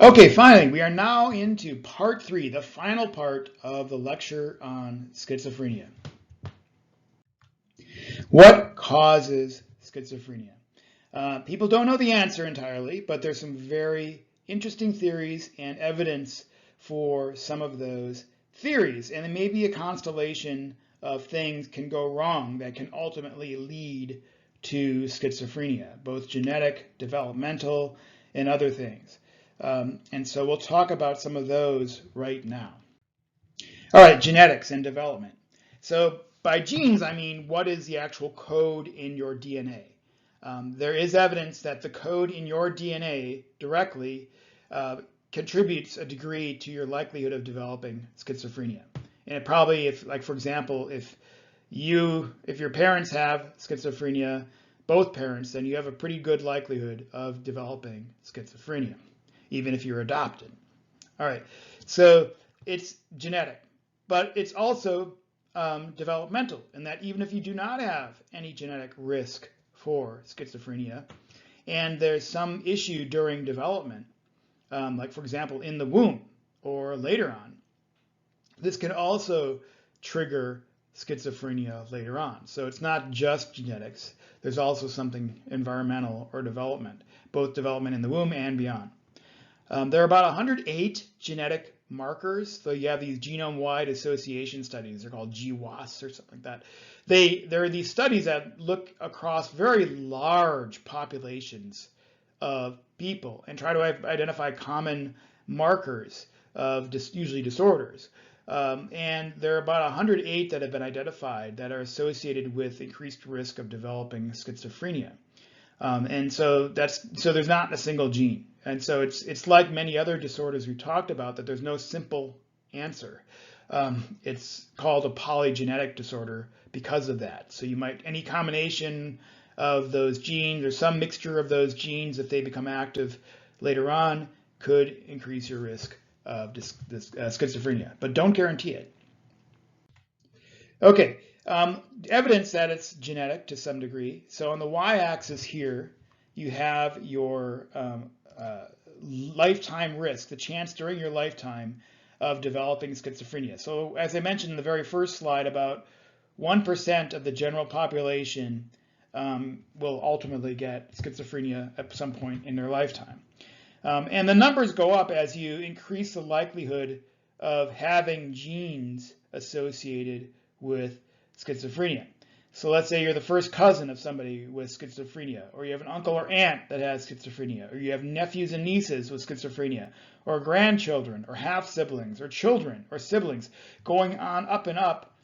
Okay, finally, we are now into part 3, the final part of the lecture on schizophrenia. What causes schizophrenia? People don't know the answer entirely, but there's some very interesting theories and evidence for some of those theories. And there may be a constellation of things can go wrong that can ultimately lead to schizophrenia, both genetic, developmental, and other things. And so we'll talk about some of those right now. All right, genetics and development. So by genes, I mean what is the actual code in your DNA? There is evidence that the code in your DNA directly contributes a degree to your likelihood of developing schizophrenia. And it probably, if, like for example, if your parents have schizophrenia, both parents, then you have a pretty good likelihood of developing schizophrenia, even if you're adopted. All right, so it's genetic, but it's also developmental, in that even if you do not have any genetic risk for schizophrenia, and there's some issue during development, like for example in the womb or later on, this can also trigger schizophrenia later on. So it's not just genetics. There's also something environmental or development, both development in the womb and beyond. There are about 108 genetic markers. So you have these genome-wide association studies. They're called GWAS or something like that. There are these studies that look across very large populations of people and try to identify common markers of usually disorders. And there are about 108 that have been identified that are associated with increased risk of developing schizophrenia. And so there's not a single gene. And so it's like many other disorders we talked about, that there's no simple answer. It's called a polygenetic disorder because of that. So any combination of those genes or some mixture of those genes, if they become active later on, could increase your risk of schizophrenia, but don't guarantee it. Okay, evidence that it's genetic to some degree. So on the y-axis here, you have your lifetime risk, the chance during your lifetime of developing schizophrenia. So as I mentioned in the very first slide, about 1% of the general population will ultimately get schizophrenia at some point in their lifetime. And the numbers go up as you increase the likelihood of having genes associated with schizophrenia. So let's say you're the first cousin of somebody with schizophrenia, or you have an uncle or aunt that has schizophrenia, or you have nephews and nieces with schizophrenia, or grandchildren, or half-siblings, or children, or siblings, going on up and up.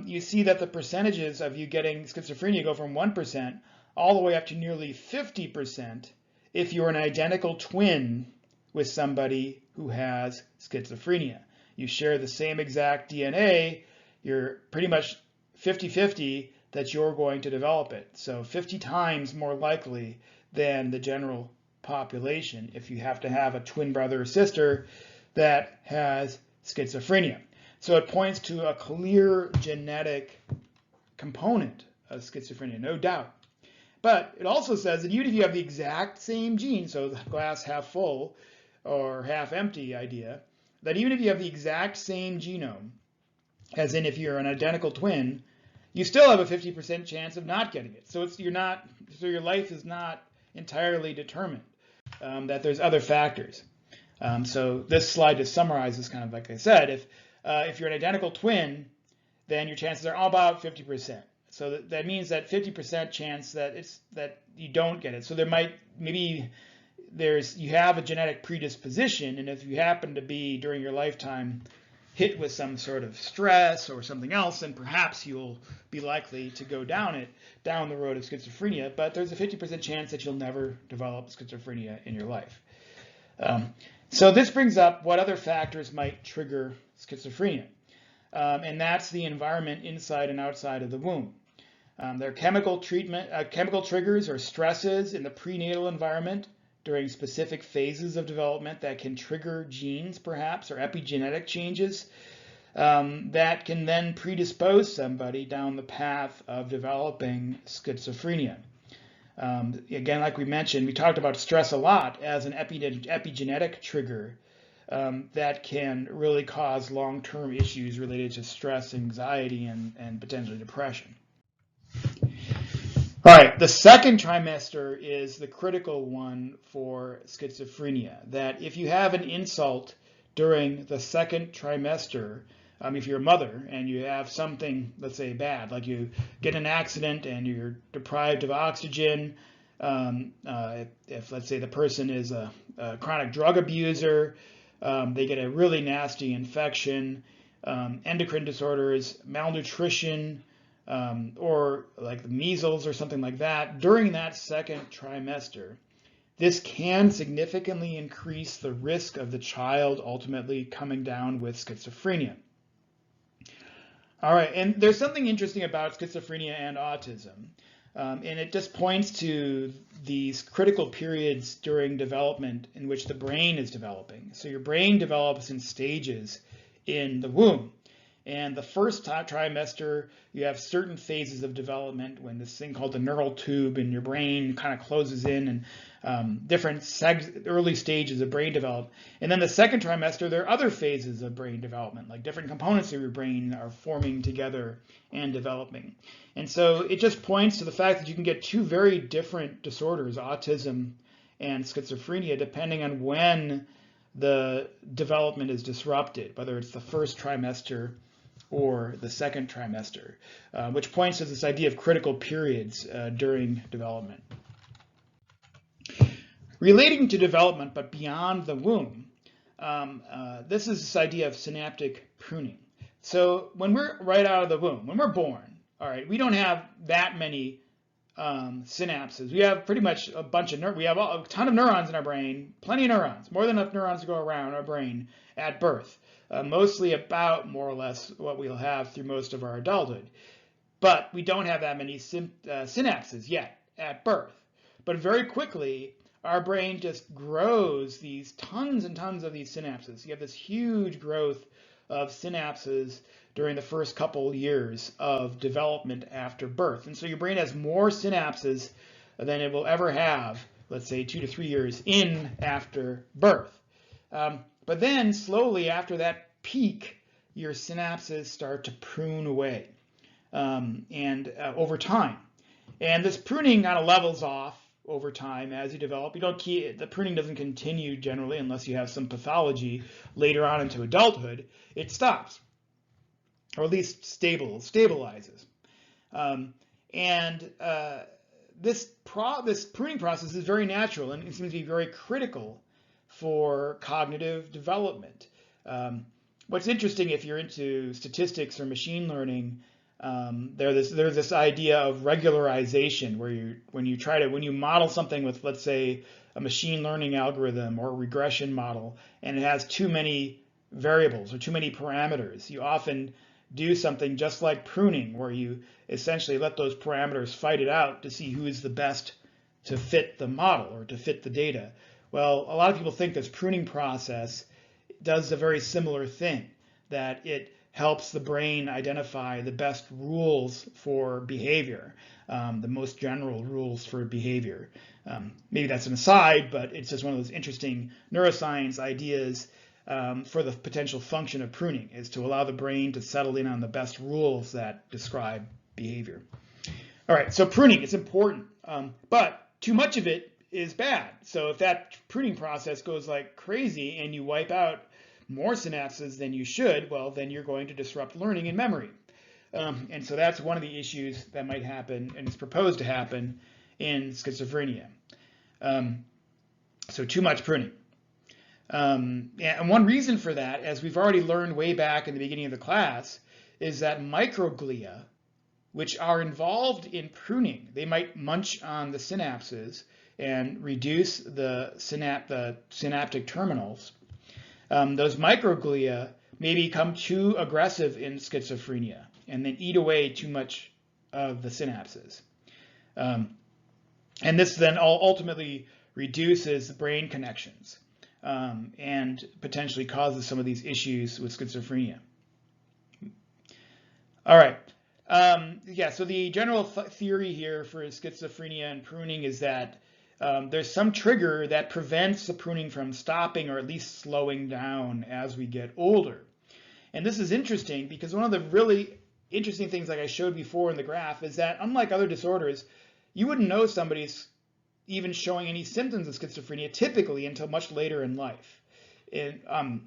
You see that the percentages of you getting schizophrenia go from 1% all the way up to nearly 50% if you're an identical twin with somebody who has schizophrenia. You share the same exact DNA, you're pretty much 50-50 that you're going to develop it. So 50 times more likely than the general population if you have to have a twin brother or sister that has schizophrenia. So it points to a clear genetic component of schizophrenia, no doubt. But it also says that even if you have the exact same gene, so the glass half full or half empty idea, that even if you have the exact same genome, as in if you're an identical twin, you still have a 50% chance of not getting it. So your life is not entirely determined, that there's other factors. So this slide just summarizes, kind of like I said, if you're an identical twin, then your chances are about 50%. So that means that 50% chance that you don't get it. So you have a genetic predisposition, and if you happen to be during your lifetime hit with some sort of stress or something else, then perhaps you'll be likely to go down the road of schizophrenia. But there's a 50% chance that you'll never develop schizophrenia in your life. So this brings up what other factors might trigger schizophrenia. And that's the environment inside and outside of the womb. There are chemical triggers or stresses in the prenatal environment during specific phases of development that can trigger genes, perhaps, or epigenetic changes that can then predispose somebody down the path of developing schizophrenia. Again, like we mentioned, we talked about stress a lot as an epigenetic trigger that can really cause long-term issues related to stress, anxiety, and potentially depression. All right, the second trimester is the critical one for schizophrenia, that if you have an insult during the second trimester, if you're a mother and you have something, let's say bad, like you get in an accident and you're deprived of oxygen, if let's say the person is a chronic drug abuser, they get a really nasty infection, endocrine disorders, malnutrition, or like the measles or something like that, during that second trimester, this can significantly increase the risk of the child ultimately coming down with schizophrenia. All right, and there's something interesting about schizophrenia and autism, and it just points to these critical periods during development in which the brain is developing. So your brain develops in stages in the womb. And the first trimester, you have certain phases of development when this thing called the neural tube in your brain kind of closes in, and different early stages of brain development. And then the second trimester, there are other phases of brain development, like different components of your brain are forming together and developing. And so it just points to the fact that you can get two very different disorders, autism and schizophrenia, depending on when the development is disrupted, whether it's the first trimester or the second trimester, which points to this idea of critical periods during development. Relating to development, but beyond the womb, this is this idea of synaptic pruning. So when we're right out of the womb, when we're born, all right, we don't have that many synapses. We have pretty much a bunch of we have a ton of neurons in our brain, plenty of neurons, more than enough neurons to go around our brain at birth. Mostly about more or less what we'll have through most of our adulthood. But we don't have that many synapses yet at birth. But very quickly, our brain just grows these tons and tons of these synapses. You have this huge growth of synapses during the first couple years of development after birth. And so your brain has more synapses than it will ever have, let's say 2 to 3 years in after birth. But then slowly after that peak, your synapses start to prune away over time. And this pruning kind of levels off over time as you develop. The pruning doesn't continue generally unless you have some pathology later on into adulthood. It stops, or at least stabilizes. This pruning process is very natural and it seems to be very critical for cognitive development. What's interesting, if you're into statistics or machine learning, there's this idea of regularization, where when you model something with, let's say, a machine learning algorithm or a regression model, and it has too many variables or too many parameters, you often do something just like pruning, where you essentially let those parameters fight it out to see who is the best to fit the model or to fit the data. Well, a lot of people think this pruning process does a very similar thing, that it helps the brain identify the best rules for behavior, the most general rules for behavior. Maybe that's an aside, but it's just one of those interesting neuroscience ideas for the potential function of pruning, is to allow the brain to settle in on the best rules that describe behavior. All right, so pruning is important, but too much of it is bad. So if that pruning process goes like crazy and you wipe out more synapses than you should, well, then you're going to disrupt learning and memory. And so that's one of the issues that might happen, and it's proposed to happen in schizophrenia. So too much pruning. And one reason for that, as we've already learned way back in the beginning of the class, is that microglia, which are involved in pruning, they might munch on the synapses and reduce the synaptic terminals. Those microglia may become too aggressive in schizophrenia and then eat away too much of the synapses. And this then ultimately reduces the brain connections and potentially causes some of these issues with schizophrenia. All right, Yeah, so the general theory here for schizophrenia and pruning is that there's some trigger that prevents the pruning from stopping or at least slowing down as we get older. And this is interesting because one of the really interesting things, like I showed before in the graph, is that unlike other disorders, you wouldn't know somebody's even showing any symptoms of schizophrenia typically until much later in life.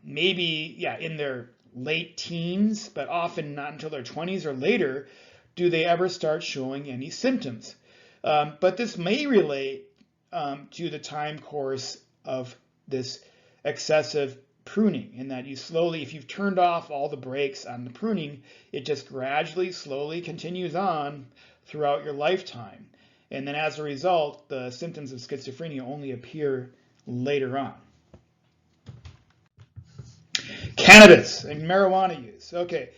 Maybe, yeah, in their late teens, but often not until their 20s or later do they ever start showing any symptoms. But this may relate to the time course of this excessive pruning, in that you slowly, if you've turned off all the brakes on the pruning, it just gradually, slowly continues on throughout your lifetime. And then as a result, the symptoms of schizophrenia only appear later on. Cannabis and marijuana use. Okay,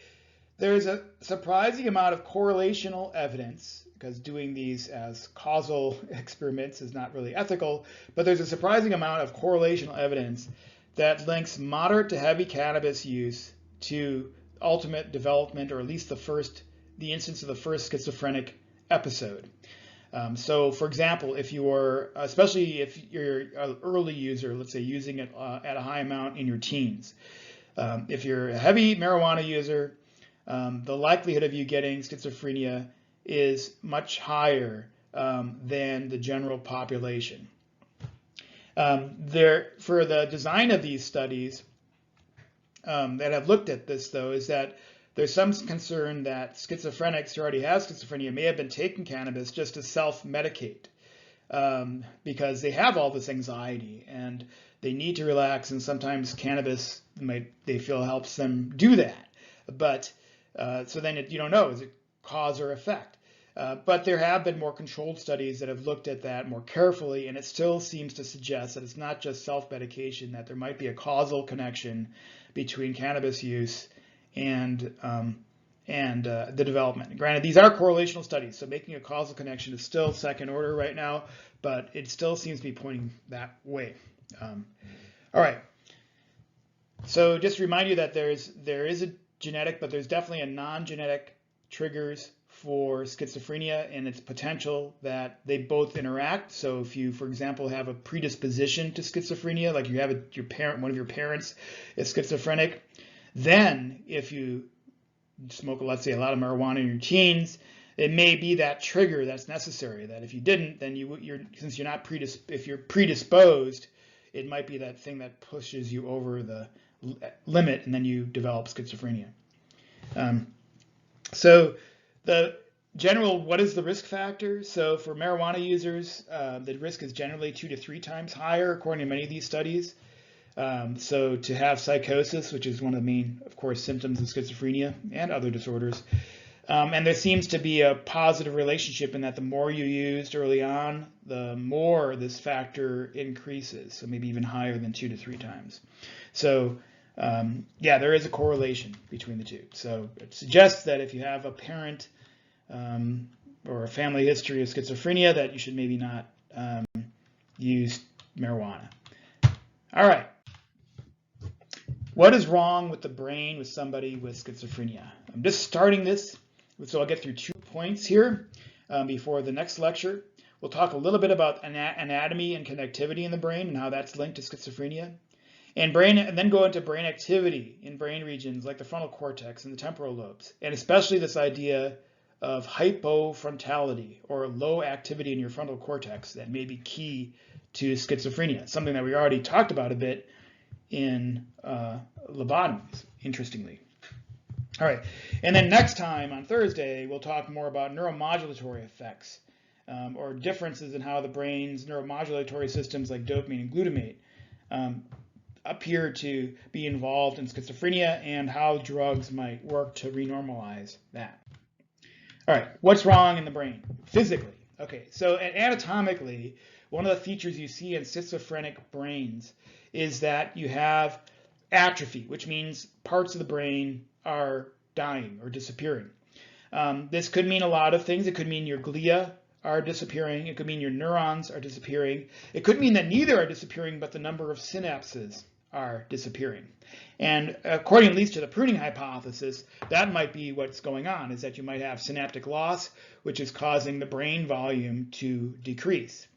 there's a surprising amount of correlational evidence, because doing these as causal experiments is not really ethical, but there's a surprising amount of correlational evidence that links moderate to heavy cannabis use to ultimate development, or at least the instance of the first schizophrenic episode. So, for example, especially if you're an early user, let's say using it at a high amount in your teens, if you're a heavy marijuana user, the likelihood of you getting schizophrenia is much higher than the general population. For the design of these studies that have looked at this, though, is that there's some concern that schizophrenics who already have schizophrenia may have been taking cannabis just to self-medicate because they have all this anxiety and they need to relax, and sometimes cannabis they feel helps them do that. But so then you don't know, is it cause or effect? But there have been more controlled studies that have looked at that more carefully, and it still seems to suggest that it's not just self-medication, that there might be a causal connection between cannabis use and the development. Granted, these are correlational studies, so making a causal connection is still second order right now, but it still seems to be pointing that way. All right. So just to remind you that there is a genetic, but there's definitely a non-genetic triggers for schizophrenia, and its potential that they both interact. So if you, for example, have a predisposition to schizophrenia, like you have one of your parents is schizophrenic, then if you smoke, let's say, a lot of marijuana in your teens, it may be that trigger that's necessary. That if you didn't, then since you're not if you're predisposed, it might be that thing that pushes you over the limit, and then you develop schizophrenia. So the general, what is the risk factor? So for marijuana users, the risk is generally 2 to 3 times higher, according to many of these studies. So to have psychosis, which is one of the main, of course, symptoms of schizophrenia and other disorders. And there seems to be a positive relationship in that the more you used early on, the more this factor increases. So maybe even higher than 2 to 3 times. So yeah, there is a correlation between the two. So it suggests that if you have a parent or a family history of schizophrenia, that you should maybe not use marijuana. All right. What is wrong with the brain with somebody with schizophrenia? I'm just starting this, so I'll get through 2 points here before the next lecture. We'll talk a little bit about anatomy and connectivity in the brain and how that's linked to schizophrenia. And then go into brain activity in brain regions like the frontal cortex and the temporal lobes, and especially this idea of hypofrontality, or low activity in your frontal cortex, that may be key to schizophrenia, something that we already talked about a bit in lobotomies, interestingly. All right, and then next time on Thursday, we'll talk more about neuromodulatory effects, or differences in how the brain's neuromodulatory systems like dopamine and glutamate appear to be involved in schizophrenia, and how drugs might work to renormalize that. All right, what's wrong in the brain physically? Okay, so anatomically, one of the features you see in schizophrenic brains is that you have atrophy, which means parts of the brain are dying or disappearing. This could mean a lot of things. It could mean your glia are disappearing. It could mean your neurons are disappearing. It could mean that neither are disappearing, but the number of synapses are disappearing. And according at least to the pruning hypothesis, that might be what's going on, is that you might have synaptic loss, which is causing the brain volume to decrease.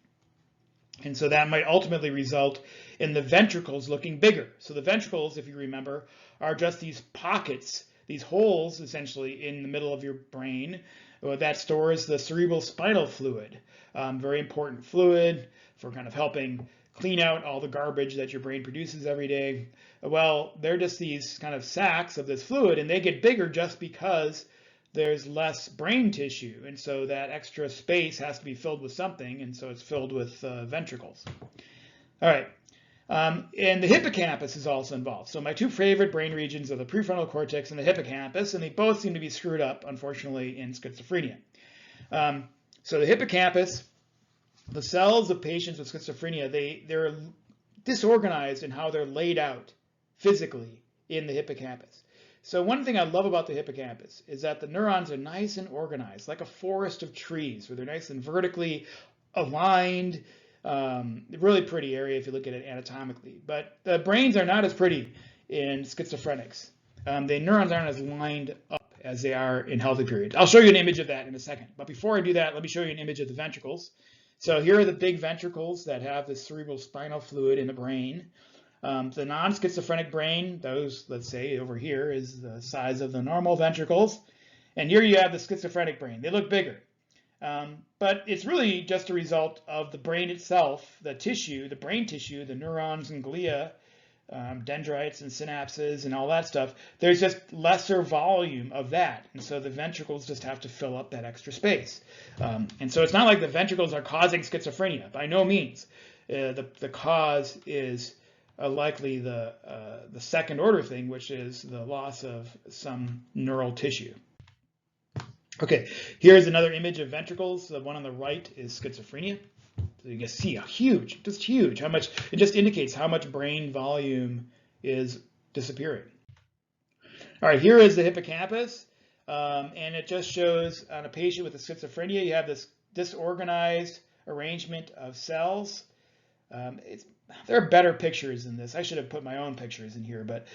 And so that might ultimately result in the ventricles looking bigger. So the ventricles, if you remember, are just these pockets, these holes essentially in the middle of your brain that stores the cerebral spinal fluid. Very important fluid for kind of helping clean out all the garbage that your brain produces every day. Well, they're just these kind of sacs of this fluid, and they get bigger just because there's less brain tissue, and so that extra space has to be filled with something, and so it's filled with ventricles. All right, and the hippocampus is also involved. So my two favorite brain regions are the prefrontal cortex and the hippocampus, and they both seem to be screwed up, unfortunately, in schizophrenia. So the hippocampus, the cells of patients with schizophrenia, they're disorganized in how they're laid out physically in the hippocampus. So one thing I love about the hippocampus is that the neurons are nice and organized, like a forest of trees, where they're nice and vertically aligned. Really pretty area if you look at it anatomically. But the brains are not as pretty in schizophrenics. The neurons aren't as lined up as they are in healthy periods. I'll show you an image of that in a second. But before I do that, let me show you an image of the ventricles. So here are the big ventricles that have the cerebral spinal fluid in the brain. The non-schizophrenic brain, those, let's say, over here is the size of the normal ventricles. And here you have the schizophrenic brain. They look bigger. But it's really just a result of the brain itself, the tissue, the brain tissue, the neurons and glia, dendrites and synapses and all that stuff. There's just lesser volume of that. And so the ventricles just have to fill up that extra space. And so it's not like the ventricles are causing schizophrenia, by no means. The cause is likely the second order thing, which is the loss of some neural tissue. Okay, here's another image of ventricles. The one on the right is schizophrenia. So you can see just huge, how much, it just indicates how much brain volume is disappearing. All right, here is the hippocampus, and it just shows on a patient with a schizophrenia, you have this disorganized arrangement of cells. There are better pictures in this. I should have put my own pictures in here, but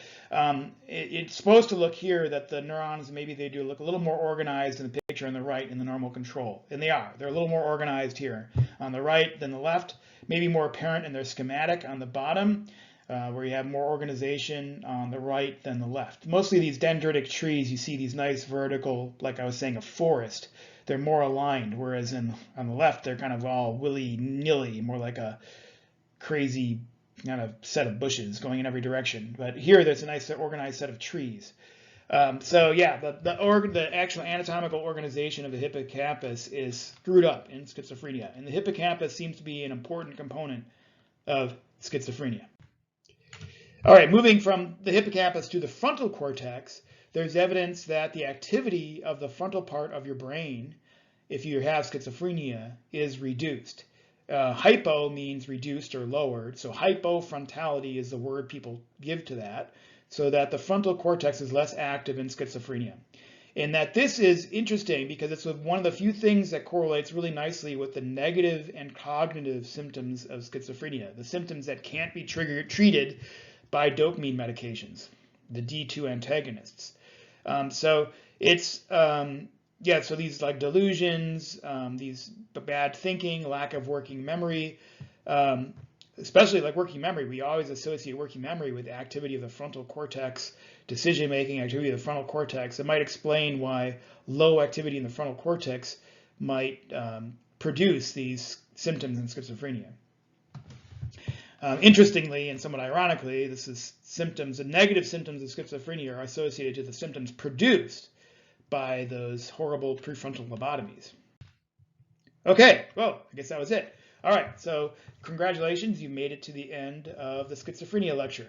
it's supposed to look here that the neurons, maybe they do look a little more organized in the picture on the right in the normal control. And they are. They're a little more organized here on the right than the left, maybe more apparent in their schematic on the bottom, where you have more organization on the right than the left. Mostly these dendritic trees, you see these nice vertical, like I was saying, a forest. They're more aligned, whereas on the left, they're kind of all willy-nilly, more like a crazy kind of set of bushes going in every direction. But here there's a nice organized set of trees. So yeah, the actual anatomical organization of the hippocampus is screwed up in schizophrenia. And the hippocampus seems to be an important component of schizophrenia. All right, moving from the hippocampus to the frontal cortex, there's evidence that the activity of the frontal part of your brain, if you have schizophrenia, is reduced. Hypo means reduced or lowered, so hypofrontality is the word people give to that, so that the frontal cortex is less active in schizophrenia. And that this is interesting because it's one of the few things that correlates really nicely with the negative and cognitive symptoms of schizophrenia, the symptoms that can't be treated by dopamine medications, the D2 antagonists. So it's yeah, so these like delusions, these bad thinking, lack of working memory, especially like working memory, we always associate working memory with the activity of the frontal cortex, decision-making activity of the frontal cortex. It might explain why low activity in the frontal cortex might produce these symptoms in schizophrenia. Interestingly, and somewhat ironically, this is symptoms, the negative symptoms of schizophrenia are associated to the symptoms produced by those horrible prefrontal lobotomies. Okay, well, I guess that was it. All right, so congratulations, you made it to the end of the schizophrenia lecture.